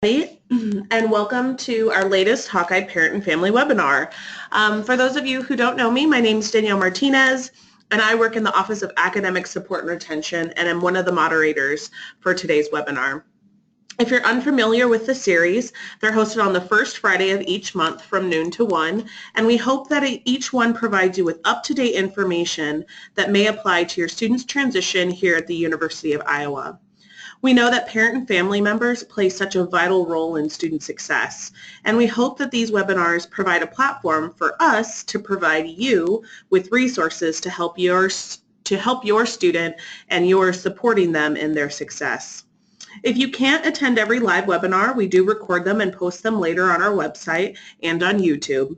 And welcome to our latest Hawkeye Parent and Family webinar. For those of you who don't know me, my name is Danielle Martinez, and I work in the Office of Academic Support and Retention, and I'm one of the moderators for today's webinar. If you're unfamiliar with the series, they're hosted on the first Friday of each month from noon to 1, and we hope that each one provides you with up-to-date information that may apply to your students' transition here at the University of Iowa. We know that parent and family members play such a vital role in student success, and we hope that these webinars provide a platform for us to provide you with resources to help your student, and you're supporting them in their success. If you can't attend every live webinar, we do record them and post them later on our website and on YouTube.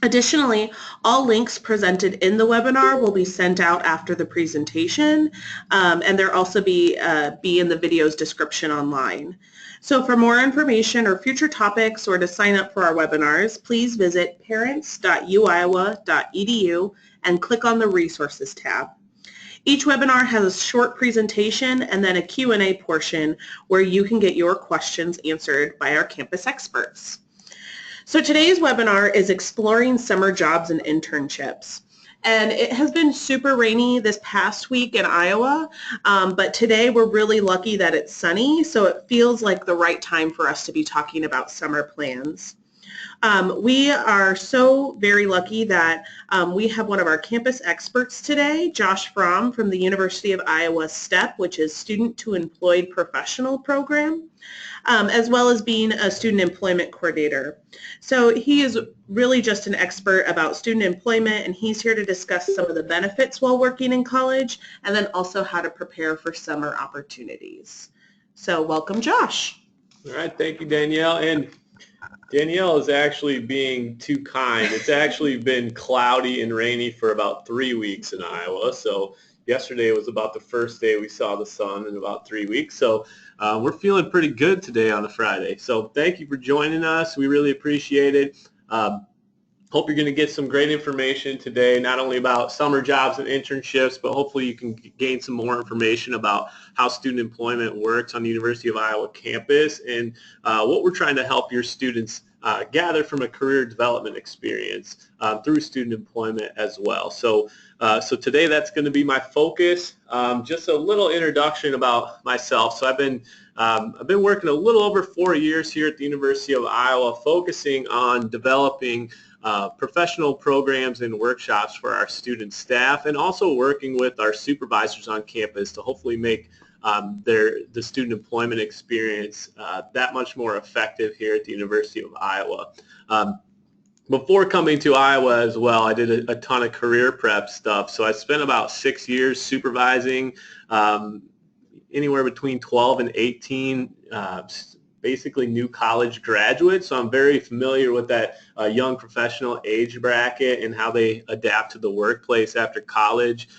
Additionally, all links presented in the webinar will be sent out after the presentation, and they'll also be in the video's description online. So for more information or future topics or to sign up for our webinars, please visit parents.uiowa.edu and click on the Resources tab. Each webinar has a short presentation and then a Q&A portion where you can get your questions answered by our campus experts. So today's webinar is exploring summer jobs and internships. And it has been super rainy this past week in Iowa, but today we're really lucky that it's sunny, so it feels like the right time for us to be talking about summer plans. We are so very lucky that we have one of our campus experts today, Josh Fromm from the University of Iowa STEP, which is Student to Employed Professional Program, as well as being a student employment coordinator. So he is really just an expert about student employment, and he's here to discuss some of the benefits while working in college, and then also how to prepare for summer opportunities. So welcome, Josh. All right, thank you, Danielle. And Danielle is actually being too kind. It's actually been cloudy and rainy for about 3 weeks in Iowa. So yesterday was about the first day we saw the sun in about 3 weeks. So we're feeling pretty good today on a Friday. So thank you for joining us. We really appreciate it. Hope you're going to get some great information today, not only about summer jobs and internships, but hopefully you can gain some more information about how student employment works on the University of Iowa campus and what we're trying to help your students gather from a career development experience through student employment as well. So today that's going to be my focus. Just a little introduction about myself. So I've been working a little over 4 years here at the University of Iowa, focusing on developing professional programs and workshops for our student staff, and also working with our supervisors on campus to hopefully make the student employment experience that much more effective here at the University of Iowa. Before coming to Iowa as well, I did a ton of career prep stuff. So I spent about 6 years supervising anywhere between 12 and 18 basically new college graduates. So I'm very familiar with that young professional age bracket and how they adapt to the workplace after college.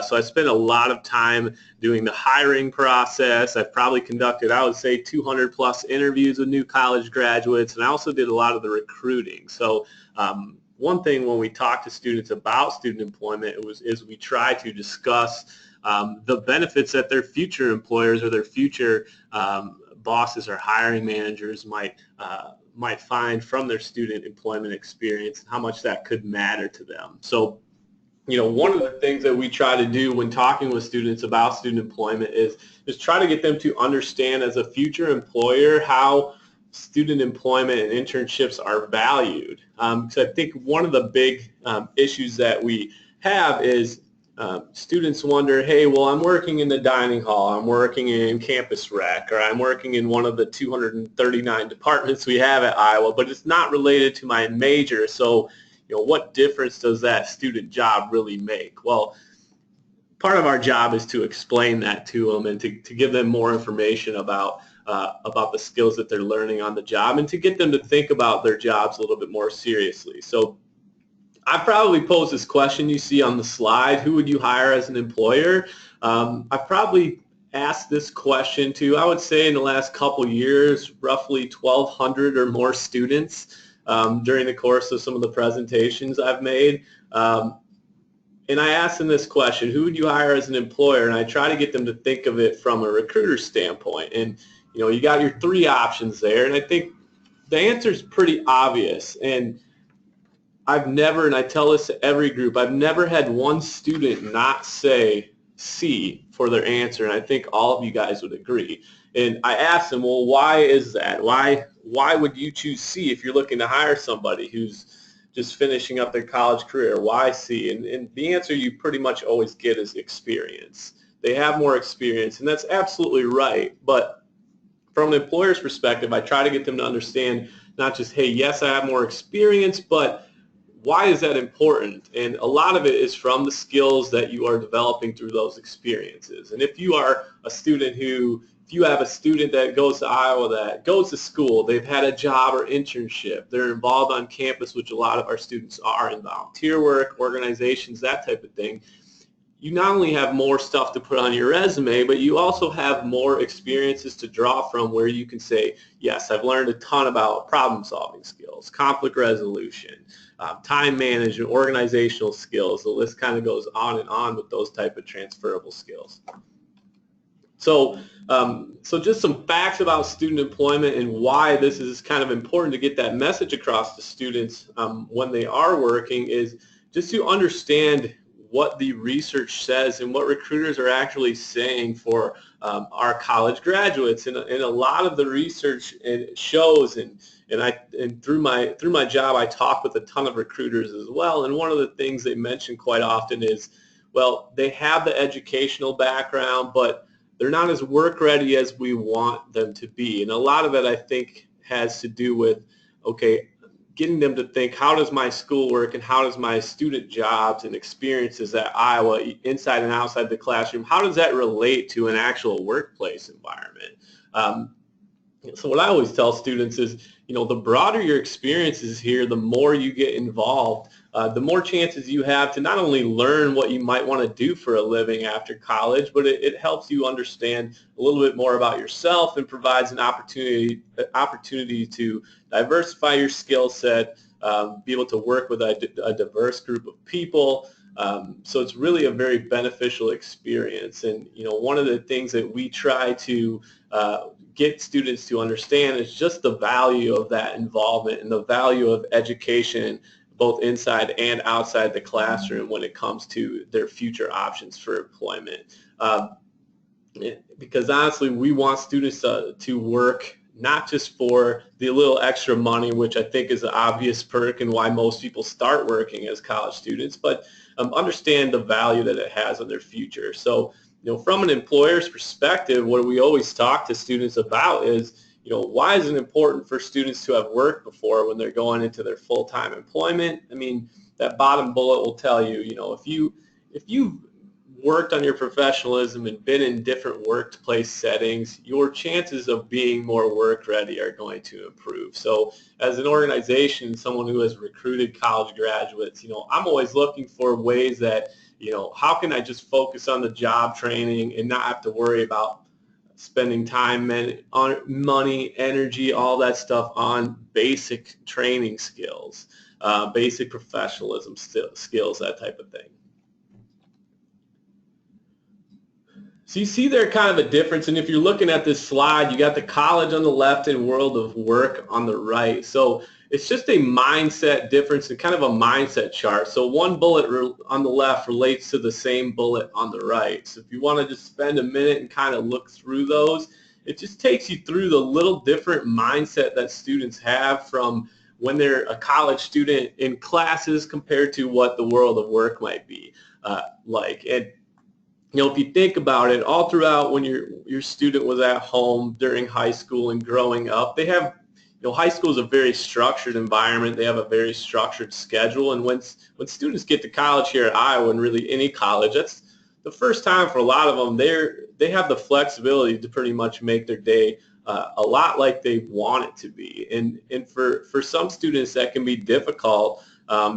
So I spent a lot of time doing the hiring process. I've probably conducted, I would say, 200 plus interviews with new college graduates, and I also did a lot of the recruiting. So one thing when we talk to students about student employment is we try to discuss the benefits that their future employers or their future bosses or hiring managers might find from their student employment experience and how much that could matter to them. So, one of the things that we try to do when talking with students about student employment is try to get them to understand as a future employer how student employment and internships are valued. So I think one of the big issues that we have is students wonder, hey, well, I'm working in the dining hall, I'm working in campus rec, or I'm working in one of the 239 departments we have at Iowa, but it's not related to my major. So, what difference does that student job really make? Well, part of our job is to explain that to them and to give them more information about the skills that they're learning on the job, and to get them to think about their jobs a little bit more seriously. So I probably posed this question you see on the slide: who would you hire as an employer? I've probably asked this question to, I would say, in the last couple years, roughly 1,200 or more students during the course of some of the presentations I've made. And I asked them this question: who would you hire as an employer? And I try to get them to think of it from a recruiter standpoint. And you got your three options there, and I think the answer is pretty obvious. And I've never, and I tell this to every group, I've never had one student not say C for their answer, and I think all of you guys would agree. And I asked them, well, why is that? Why would you choose C if you're looking to hire somebody who's just finishing up their college career? Why C? And the answer you pretty much always get is experience. They have more experience, and that's absolutely right. But from an employer's perspective, I try to get them to understand not just, hey, yes, I have more experience, but why is that important? And a lot of it is from the skills that you are developing through those experiences. And if you are a student if you have a student that goes to Iowa that goes to school, they've had a job or internship, they're involved on campus, which a lot of our students are in volunteer work, organizations, that type of thing, you not only have more stuff to put on your resume, but you also have more experiences to draw from where you can say, yes, I've learned a ton about problem solving skills, conflict resolution, time management, organizational skills. The list kind of goes on and on with those type of transferable skills. So, so just some facts about student employment and why this is kind of important to get that message across to students when they are working is just to understand what the research says and what recruiters are actually saying for our college graduates. And a lot of the research shows, and through my job, I talk with a ton of recruiters as well. And one of the things they mention quite often is, well, they have the educational background, but they're not as work ready as we want them to be. And a lot of it, I think, has to do with, okay, getting them to think, how does my schoolwork and how does my student jobs and experiences at Iowa, inside and outside the classroom, how does that relate to an actual workplace environment? So what I always tell students is, the broader your experiences here, the more you get involved, the more chances you have to not only learn what you might want to do for a living after college, but it helps you understand a little bit more about yourself and provides an opportunity to diversify your skill set, be able to work with a diverse group of people. So it's really a very beneficial experience. And, one of the things that we try to get students to understand is just the value of that involvement and the value of education both inside and outside the classroom when it comes to their future options for employment. Because honestly, we want students to work not just for the little extra money, which I think is an obvious perk and why most people start working as college students, but understand the value that it has on their future. So, from an employer's perspective, what we always talk to students about is, why is it important for students to have worked before when they're going into their full-time employment? I mean, that bottom bullet will tell you, if you've worked on your professionalism and been in different workplace settings, your chances of being more work ready are going to improve. So as an organization, someone who has recruited college graduates, I'm always looking for ways that, how can I just focus on the job training and not have to worry about spending time, on money, energy, all that stuff on basic training skills, basic professionalism skills, that type of thing. So you see there kind of a difference, and if you're looking at this slide, you got the college on the left and world of work on the right. So it's just a mindset difference and kind of a mindset chart. So one bullet on the left relates to the same bullet on the right. So if you want to just spend a minute and kind of look through those, it just takes you through the little different mindset that students have from when they're a college student in classes compared to what the world of work might be like. And if you think about it, all throughout when your student was at home during high school and growing up, they have, high school is a very structured environment. They have a very structured schedule. And when students get to college here at Iowa, and really any college, that's the first time for a lot of them, they have the flexibility to pretty much make their day a lot like they want it to be. And for some students, that can be difficult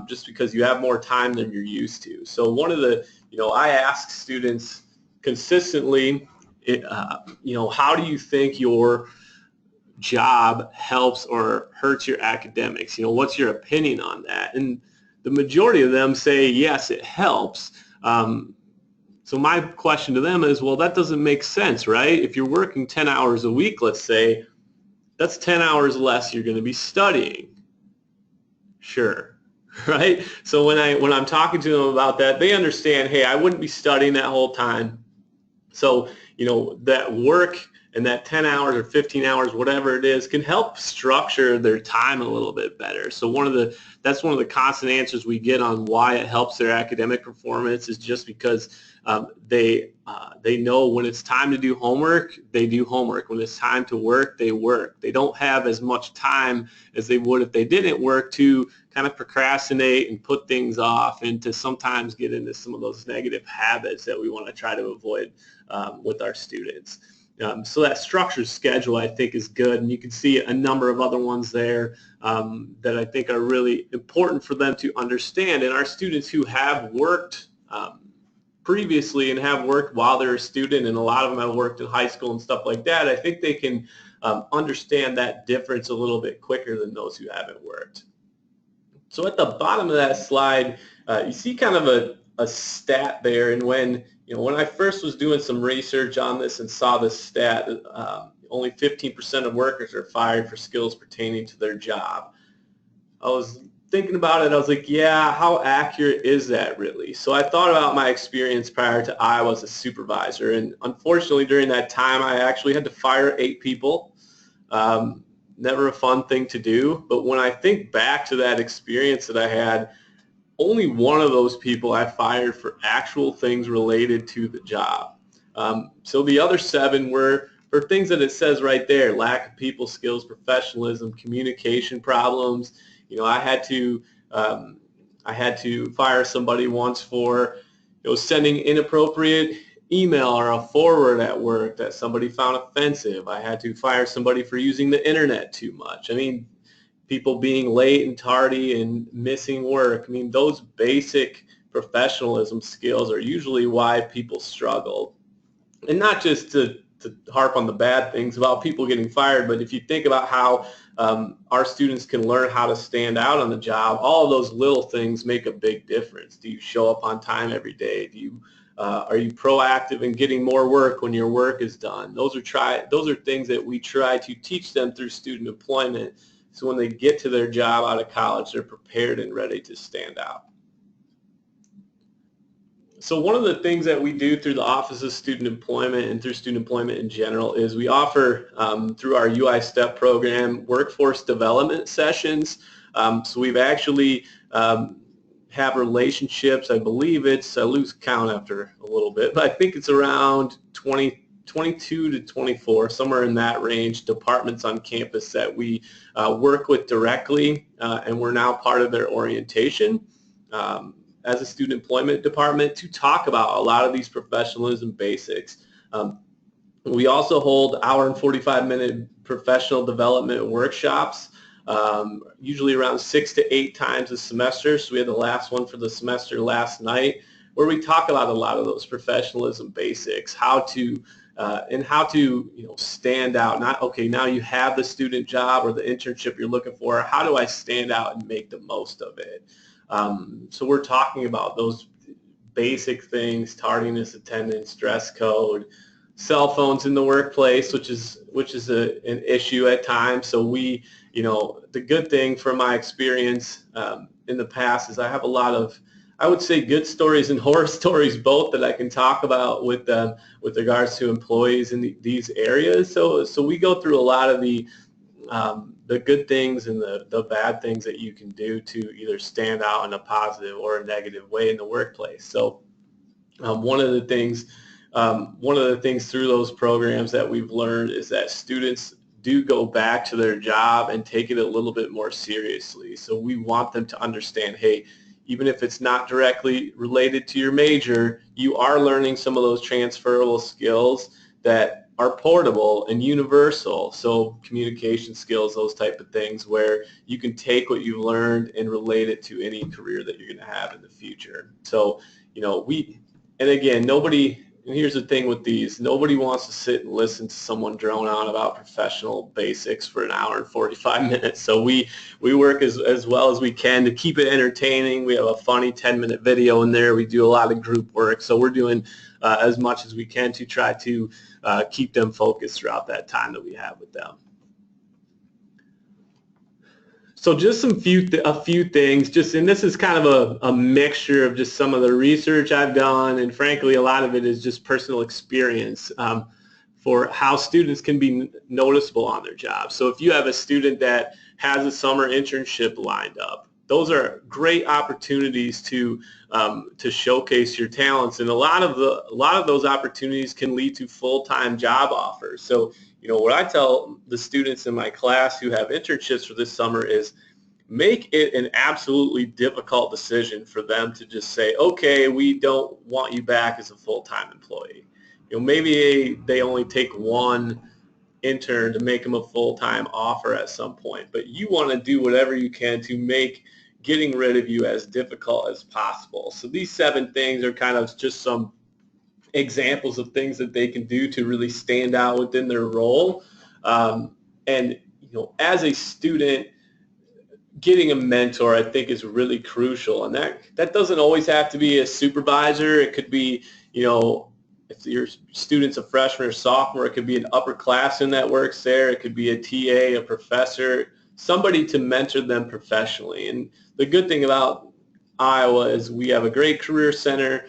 just because you have more time than you're used to. So one of the, I ask students consistently, how do you think your job helps or hurts your academics? What's your opinion on that? And the majority of them say, yes, it helps. So my question to them is, well, that doesn't make sense, right? If you're working 10 hours a week, let's say, that's 10 hours less you're going to be studying. Sure, right? So when I'm talking to them about that, they understand, hey, I wouldn't be studying that whole time. So, that work and that 10 hours or 15 hours, whatever it is, can help structure their time a little bit better. So that's one of the constant answers we get on why it helps their academic performance, is just because they know when it's time to do homework, they do homework. When it's time to work, they work. They don't have as much time as they would if they didn't work to kind of procrastinate and put things off, and to sometimes get into some of those negative habits that we want to try to avoid with our students. So that structured schedule, I think, is good, and you can see a number of other ones there that I think are really important for them to understand. And our students who have worked previously and have worked while they're a student, and a lot of them have worked in high school and stuff like that, I think they can understand that difference a little bit quicker than those who haven't worked. So at the bottom of that slide, you see kind of a stat there, and when I first was doing some research on this and saw this stat, only 15% of workers are fired for skills pertaining to their job. I was thinking about it, I was like, yeah, how accurate is that really? So I thought about my experience prior to Iowa as a supervisor, and unfortunately during that time I actually had to fire 8 people. Never a fun thing to do, but when I think back to that experience that I had, only one of those people I fired for actual things related to the job. So the other 7 were for things that it says right there: lack of people skills, professionalism, communication problems. I had to fire somebody once for sending inappropriate email or a forward at work that somebody found offensive. I had to fire somebody for using the internet too much. I mean, people being late and tardy and missing work. I mean, those basic professionalism skills are usually why people struggle. And not just to harp on the bad things about people getting fired, but if you think about how our students can learn how to stand out on the job, all of those little things make a big difference. Do you show up on time every day? Are you proactive in getting more work when your work is done? Those are things that we try to teach them through student employment, so when they get to their job out of college, they're prepared and ready to stand out. So one of the things that we do through the Office of Student Employment and through student employment in general is we offer, through our UI STEP program, workforce development sessions. So we've actually have relationships, I believe I lose count after a little bit, but I think it's around 22 to 24, somewhere in that range, departments on campus that we work with directly, and we're now part of their orientation as a student employment department to talk about a lot of these professionalism basics. We also hold hour and 45-minute professional development workshops, usually around 6 to 8 times a semester. So we had the last one for the semester last night, where we talk about a lot of those professionalism basics, how to stand out. Not, okay, now you have the student job or the internship you're looking for, how do I stand out and make the most of it? So we're talking about those basic things: tardiness, attendance, dress code, cell phones in the workplace, which is an issue at times. So the good thing from my experience in the past is I have a lot of, I would say, good stories and horror stories both that I can talk about with regards to employees in these areas. So we go through a lot of the good things and the bad things that you can do to either stand out in a positive or a negative way in the workplace. So one of the things through those programs that we've learned is that students do go back to their job and take it a little bit more seriously. So we want them to understand, hey, even if it's not directly related to your major, you are learning some of those transferable skills that are portable and universal. So communication skills, those type of things, where you can take what you've learned and relate it to any career that you're going to have in the future. So, and again, nobody And here's the thing with these, nobody wants to sit and listen to someone drone on about professional basics for an hour and 45 minutes. So we work as well as we can to keep it entertaining. We have a funny 10-minute video in there. We do a lot of group work. So we're doing as much as we can to try to keep them focused throughout that time that we have with them. So just a few things, and this is kind of a mixture of just some of the research I've done, and frankly a lot of it is just personal experience for how students can be noticeable on their job. So if you have a student that has a summer internship lined up, those are great opportunities to showcase your talents, and a lot of those opportunities can lead to full-time job offers. So what I tell the students in my class who have internships for this summer is make it an absolutely difficult decision for them to just say, okay, we don't want you back as a full-time employee. Maybe they only take one intern to make them a full-time offer at some point, but you want to do whatever you can to make getting rid of you as difficult as possible. So these 7 things are kind of just some examples of things that they can do to really stand out within their role. And as a student, getting a mentor I think is really crucial, and that doesn't always have to be a supervisor. It could be, if your student's a freshman or sophomore, it could be an upperclassman that works there. It could be a TA, a professor, somebody to mentor them professionally. And the good thing about Iowa is we have a great career center.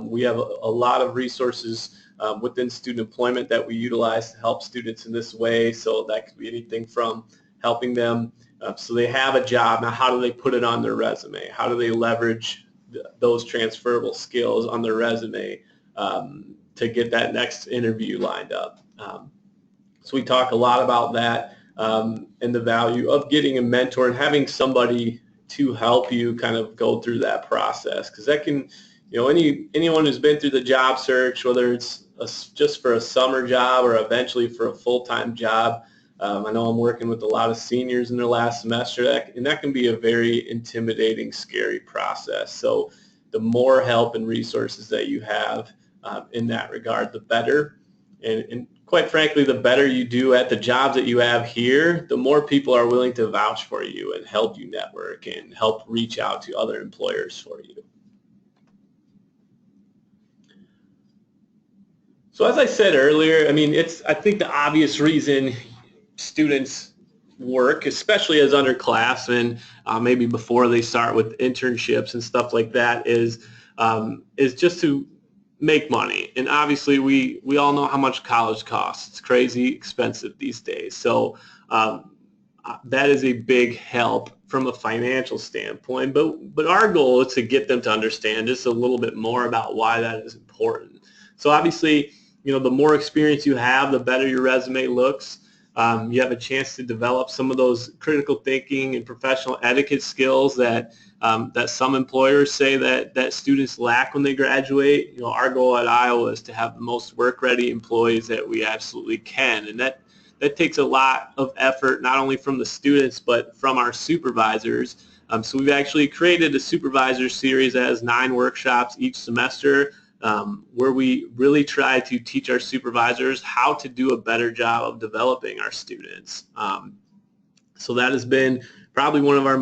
We have a lot of resources within student employment that we utilize to help students in this way. So that could be anything from helping them so they have a job. Now, how do they put it on their resume? How do they leverage those transferable skills on their resume to get that next interview lined up? So we talk a lot about that and the value of getting a mentor and having somebody to help you kind of go through that process, because that can, anyone who's been through the job search, whether it's just for a summer job or eventually for a full-time job. I know I'm working with a lot of seniors in their last semester, and that can be a very intimidating, scary process. So the more help and resources that you have in that regard, the better. And quite frankly, the better you do at the jobs that you have here, the more people are willing to vouch for you and help you network and help reach out to other employers for you. So as I said earlier, I think the obvious reason students work, especially as underclassmen, maybe before they start with internships and stuff like that, is just to make money. And obviously we all know how much college costs. It's crazy expensive these days. So that is a big help from a financial standpoint. But our goal is to get them to understand just a little bit more about why that is important. So obviously, the more experience you have, the better your resume looks. You have a chance to develop some of those critical thinking and professional etiquette skills that some employers say that students lack when they graduate. Our goal at Iowa is to have the most work-ready employees that we absolutely can, and that takes a lot of effort, not only from the students but from our supervisors. So we've actually created a supervisor series that has 9 workshops each semester, where we really try to teach our supervisors how to do a better job of developing our students. So that has been probably one of our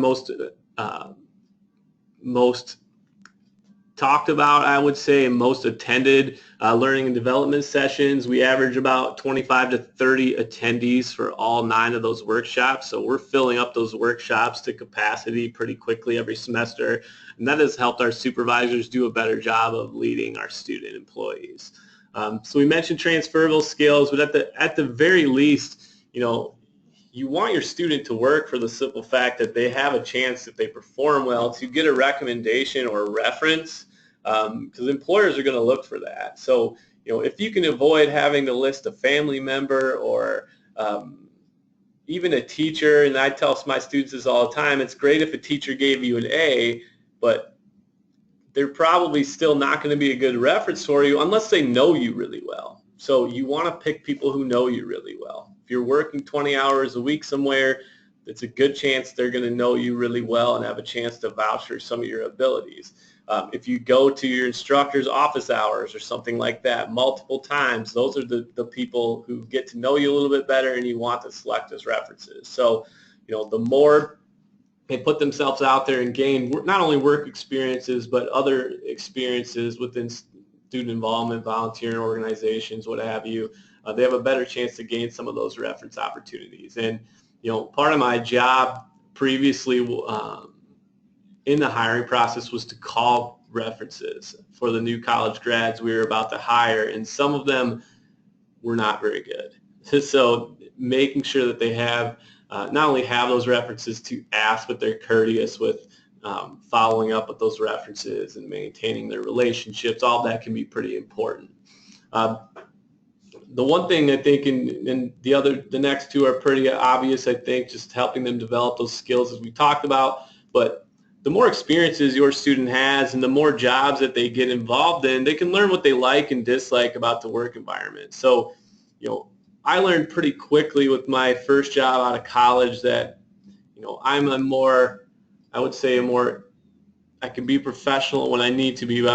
most talked about, I would say, and most attended learning and development sessions. We average about 25 to 30 attendees for all 9 of those workshops. So we're filling up those workshops to capacity pretty quickly every semester. And that has helped our supervisors do a better job of leading our student employees. So we mentioned transferable skills, but at the very least, you want your student to work for the simple fact that they have a chance, if they perform well, to get a recommendation or a reference, because employers are going to look for that. So, if you can avoid having to list a family member or even a teacher, and I tell my students this all the time, it's great if a teacher gave you an A, but they're probably still not going to be a good reference for you unless they know you really well. So you want to pick people who know you really well. If you're working 20 hours a week somewhere, it's a good chance they're going to know you really well and have a chance to vouch for some of your abilities. If you go to your instructor's office hours or something like that multiple times, those are the people who get to know you a little bit better and you want to select as references. So, the more they put themselves out there and gain not only work experiences but other experiences within student involvement, volunteering organizations, what have you, they have a better chance to gain some of those reference opportunities. And part of my job previously in the hiring process was to call references for the new college grads we were about to hire, and some of them were not very good. So making sure that they have not only have those references to ask, but they're courteous with following up with those references and maintaining their relationships. All that can be pretty important. The one thing I think, and the next two are pretty obvious, I think, just helping them develop those skills as we talked about. But the more experiences your student has and the more jobs that they get involved in, they can learn what they like and dislike about the work environment. So, I learned pretty quickly with my first job out of college that, I'm I can be professional when I need to be, but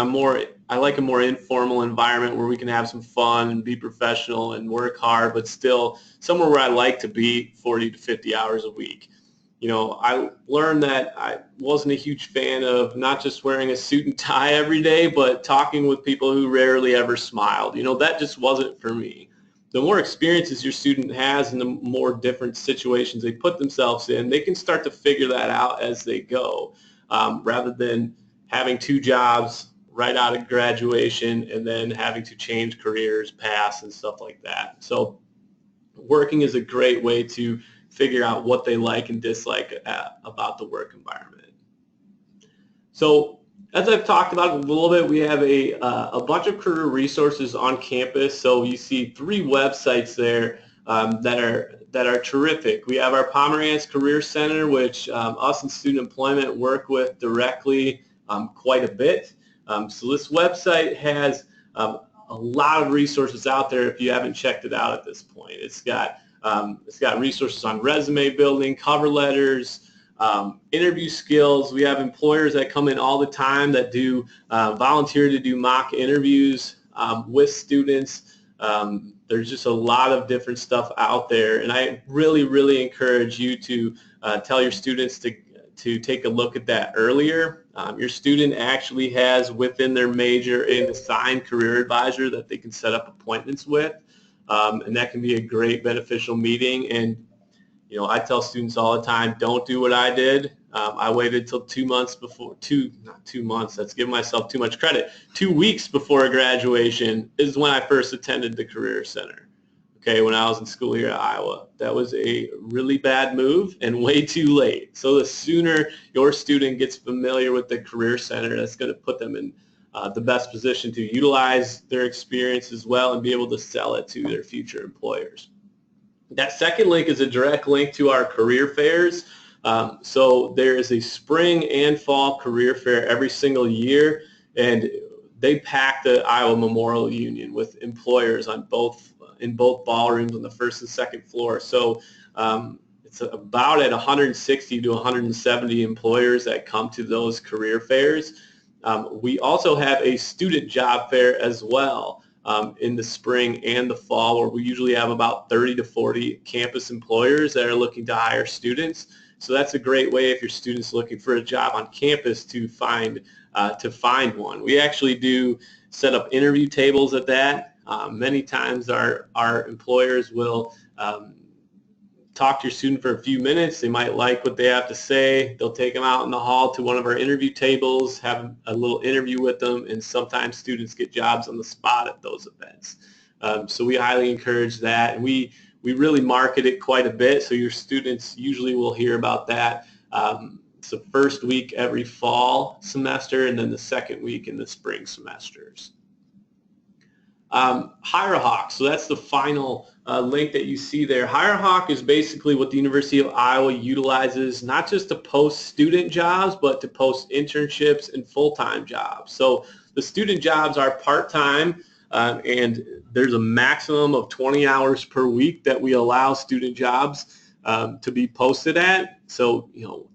I like a more informal environment where we can have some fun and be professional and work hard, but still somewhere where I like to be 40 to 50 hours a week. I learned that I wasn't a huge fan of not just wearing a suit and tie every day, but talking with people who rarely ever smiled. That just wasn't for me. The more experiences your student has and the more different situations they put themselves in, they can start to figure that out as they go, rather than having two jobs right out of graduation and then having to change careers, paths, and stuff like that. So working is a great way to figure out what they like and dislike about the work environment. So as I've talked about a little bit, we have a bunch of career resources on campus. So you see 3 websites there that are terrific. We have our Pomerantz Career Center, which us in student employment work with directly quite a bit. So this website has a lot of resources out there if you haven't checked it out at this point. It's got resources on resume building, cover letters, interview skills. We have employers that come in all the time that do volunteer to do mock interviews with students. There's just a lot of different stuff out there, and I really, really encourage you to tell your students to take a look at that earlier. Your student actually has within their major an assigned career advisor that they can set up appointments with, and that can be a great beneficial meeting. And I tell students all the time, don't do what I did. I waited till 2 months before, not 2 months, that's giving myself too much credit. 2 weeks before graduation is when I first attended the Career Center, okay, when I was in school here at Iowa. That was a really bad move and way too late. So the sooner your student gets familiar with the Career Center, that's going to put them in the best position to utilize their experience as well and be able to sell it to their future employers. That second link is a direct link to our career fairs. So there is a spring and fall career fair every single year, and they pack the Iowa Memorial Union with employers in both ballrooms on the first and second floor. So it's about at 160 to 170 employers that come to those career fairs. We also have a student job fair as well. In the spring and the fall, where we usually have about 30 to 40 campus employers that are looking to hire students. So that's a great way if your student's looking for a job on campus to find one. We actually do set up interview tables at that. Many times our employers will talk to your student for a few minutes. They might like what they have to say. They'll take them out in the hall to one of our interview tables, have a little interview with them, and sometimes students get jobs on the spot at those events. So we highly encourage that, and we really market it quite a bit, so your students usually will hear about that. It's the first week every fall semester and then the second week in the spring semesters. HireHawk, so that's the final link that you see there. HireHawk is basically what the University of Iowa utilizes, not just to post student jobs, but to post internships and full-time jobs. So the student jobs are part-time, and there's a maximum of 20 hours per week that we allow student jobs. to be posted at. So,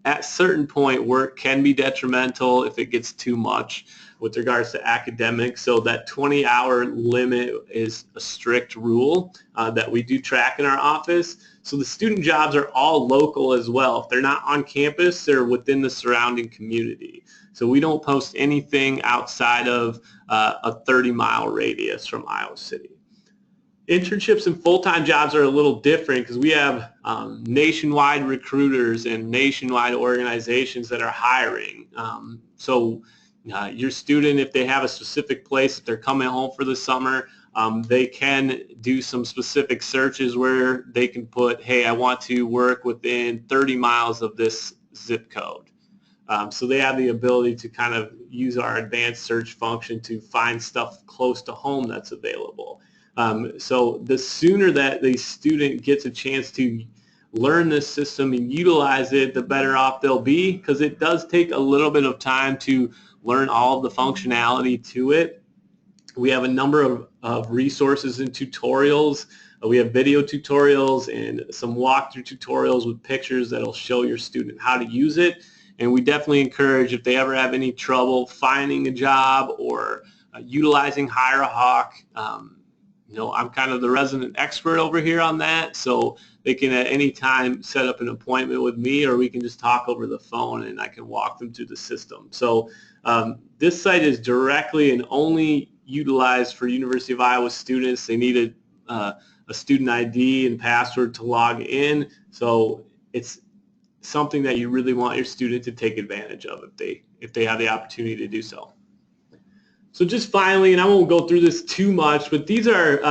at a certain point, work can be detrimental if it gets too much with regards to academics. So that 20-hour limit is a strict rule that we do track in our office. So the student jobs are all local as well. If they're not on campus, they're within the surrounding community. So we don't post anything outside of a 30-mile radius from Iowa City. Internships and full-time jobs are a little different because we have nationwide recruiters and nationwide organizations that are hiring. So your student, if they have a specific place that they're coming home for the summer, they can do some specific searches where they can put, hey, I want to work within 30 miles of this zip code. So they have the ability to kind of use our advanced search function to find stuff close to home that's available. So the sooner that the student gets a chance to learn this system and utilize it, the better off they'll be, because it does take a little bit of time to learn all of the functionality to it. We have a number of resources and tutorials. We have video tutorials and some walkthrough tutorials with pictures that'll show your student how to use it. And we definitely encourage, if they ever have any trouble finding a job or utilizing HireAHawk, I'm kind of the resident expert over here on that, so they can at any time set up an appointment with me, or we can just talk over the phone and I can walk them through the system. So this site is directly and only utilized for University of Iowa students. They need a student ID and password to log in, so it's something that you really want your student to take advantage of if they have the opportunity to do so. So just finally, and I won't go through this too much, but these are,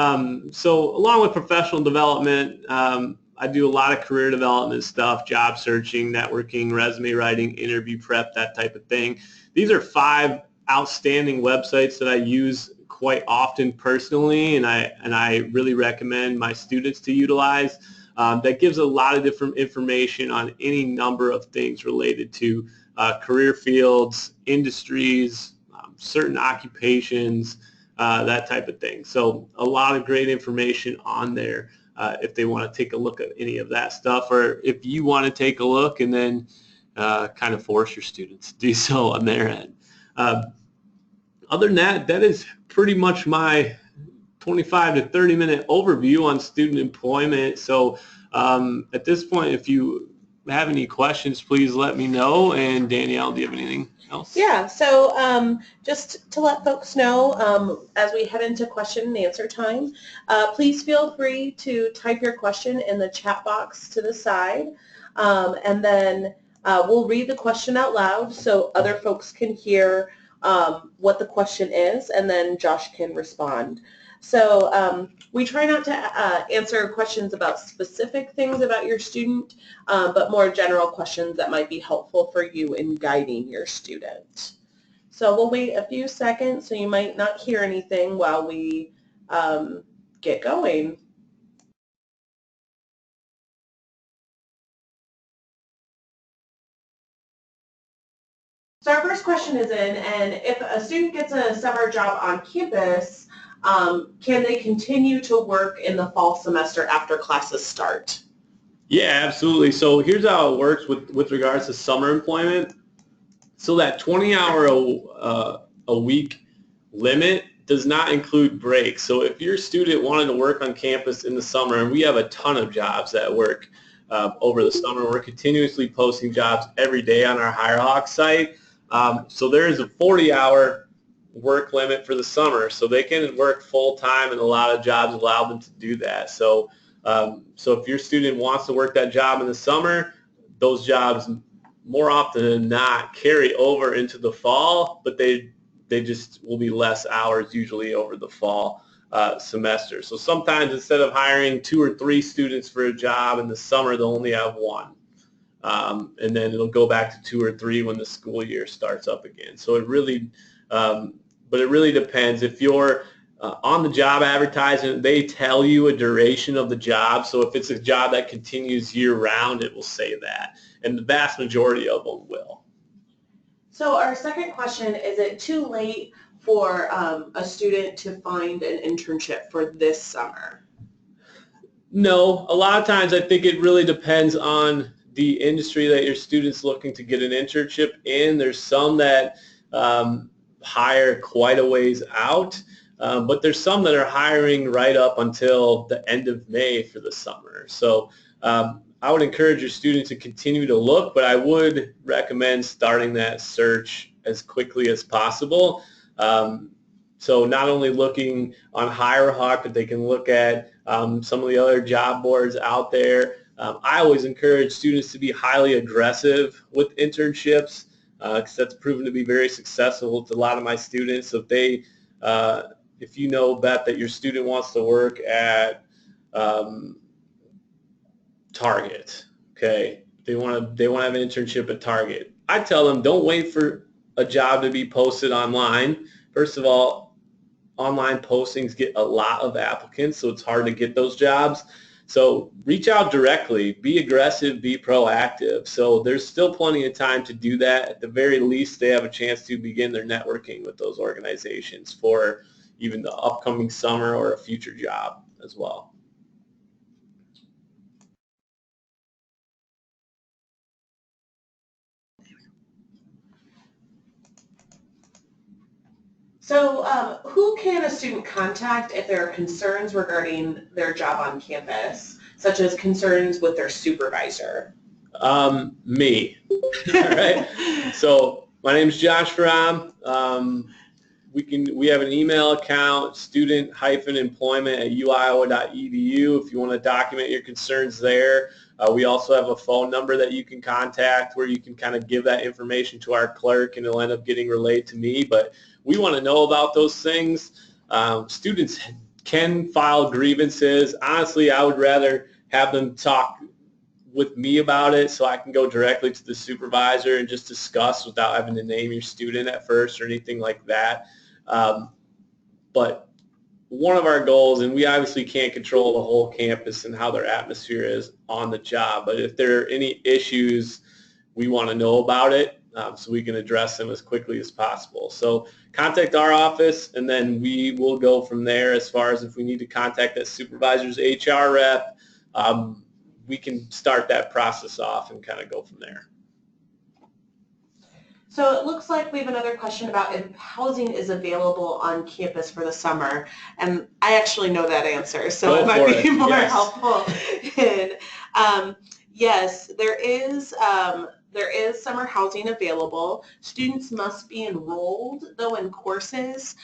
so along with professional development, I do a lot of career development stuff, job searching, networking, resume writing, interview prep, that type of thing. These are 5 outstanding websites that I use quite often personally, and I really recommend my students to utilize. That gives a lot of different information on any number of things related to career fields, industries, certain occupations, that type of thing. So a lot of great information on there if they want to take a look at any of that stuff, or if you want to take a look and then kind of force your students to do so on their end. Other than that, that is pretty much my 25 to 30 minute overview on student employment. So at this point, if you have any questions, please let me know. And Danielle, do you have anything else? Yeah, so just to let folks know, as we head into question and answer time, please feel free to type your question in the chat box to the side, and then we'll read the question out loud so other folks can hear what the question is, and then Josh can respond. So we try not to answer questions about specific things about your student, but more general questions that might be helpful for you in guiding your student. So we'll wait a few seconds, so you might not hear anything while we get going. So our first question is in, and if a student gets a summer job on campus, can they continue to work in the fall semester after classes start? Yeah, absolutely. So here's how it works with regards to summer employment. So that 20-hour a week limit does not include breaks. So if your student wanted to work on campus in the summer, and we have a ton of jobs that work over the summer, we're continuously posting jobs every day on our HireAHawk site. So there is a 40-hour work limit for the summer, so they can work full-time, and a lot of jobs allow them to do that. So so if your student wants to work that job in the summer, those jobs more often than not carry over into the fall, but they just will be less hours usually over the fall semester. So sometimes instead of hiring 2 or 3 students for a job in the summer, they'll only have 1. And then it'll go back to 2 or 3 when the school year starts up again. So it really, but it really depends. If you're on the job advertisement, they tell you a duration of the job. So if it's a job that continues year-round, it will say that. And the vast majority of them will. So our second question, is it too late for a student to find an internship for this summer? No, a lot of times I think it really depends on the industry that your student's looking to get an internship in. There's some that hire quite a ways out, but there's some that are hiring right up until the end of May for the summer. So I would encourage your student to continue to look, but I would recommend starting that search as quickly as possible. So not only looking on HireHawk, but they can look at some of the other job boards out there. I always encourage students to be highly aggressive with internships because that's proven to be very successful to a lot of my students. So if you know, Beth, that your student wants to work at Target, okay, they want to have an internship at Target. I tell them, don't wait for a job to be posted online. First of all, online postings get a lot of applicants, so it's hard to get those jobs. So reach out directly, be aggressive, be proactive. So there's still plenty of time to do that. At the very least, they have a chance to begin their networking with those organizations for even the upcoming summer or a future job as well. So who can a student contact if there are concerns regarding their job on campus, such as concerns with their supervisor? Me. All right. So my name is Josh Fromm. We have an email account, student-employment@uiowa.edu if you want to document your concerns there. We also have a phone number that you can contact where you can kind of give that information to our clerk and it'll end up getting relayed to me. But we want to know about those things. Students can file grievances. Honestly, I would rather have them talk with me about it so I can go directly to the supervisor and just discuss without having to name your student at first or anything like that. But one of our goals, and we obviously can't control the whole campus and how their atmosphere is on the job, but if there are any issues, we want to know about it so we can address them as quickly as possible. So contact our office, and then we will go from there as far as if we need to contact that supervisor's HR rep. We can start that process off and kind of go from there. So it looks like we have another question about if housing is available on campus for the summer, and I actually know that answer, so it might be more helpful. And, yes, there is summer housing available. Students must be enrolled, though, in courses,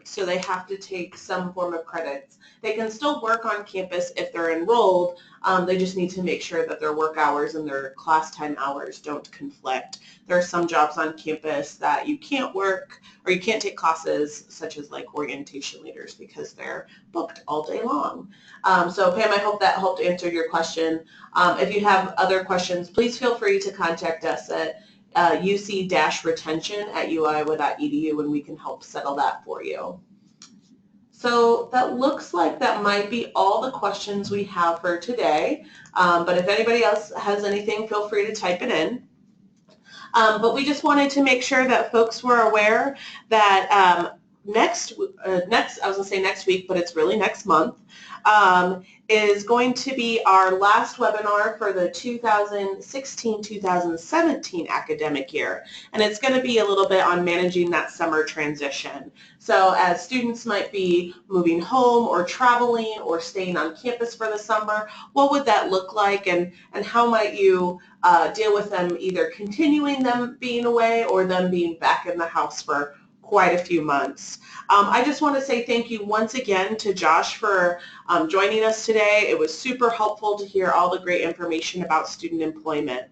so they have to take some form of credits. They can still work on campus if they're enrolled. They just need to make sure that their work hours and their class time hours don't conflict. There are some jobs on campus that you can't work or you can't take classes, such as like orientation leaders, because they're booked all day long. So Pam, I hope that helped answer your question. If you have other questions, please feel free to contact us at uc-retention@uiowa.edu and we can help settle that for you. So that looks like that might be all the questions we have for today. But if anybody else has anything, feel free to type it in. But we just wanted to make sure that folks were aware that next, I was going to say next week, but it's really next month, is going to be our last webinar for the 2016-2017 academic year. And it's going to be a little bit on managing that summer transition. So as students might be moving home or traveling or staying on campus for the summer, what would that look like, and how might you deal with them either continuing them being away or them being back in the house for quite a few months. I just want to say thank you once again to Josh for joining us today. It was super helpful to hear all the great information about student employment.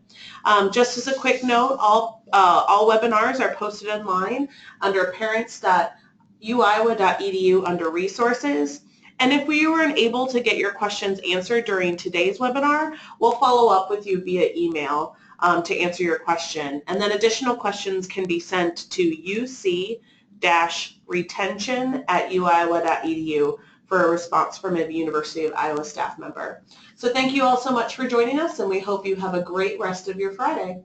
Just as a quick note, all webinars are posted online under parents.uiowa.edu under resources. And if we were unable to get your questions answered during today's webinar, we'll follow up with you via email to answer your question. And then additional questions can be sent to uc-retention@uiowa.edu for a response from a University of Iowa staff member. So thank you all so much for joining us, and we hope you have a great rest of your Friday.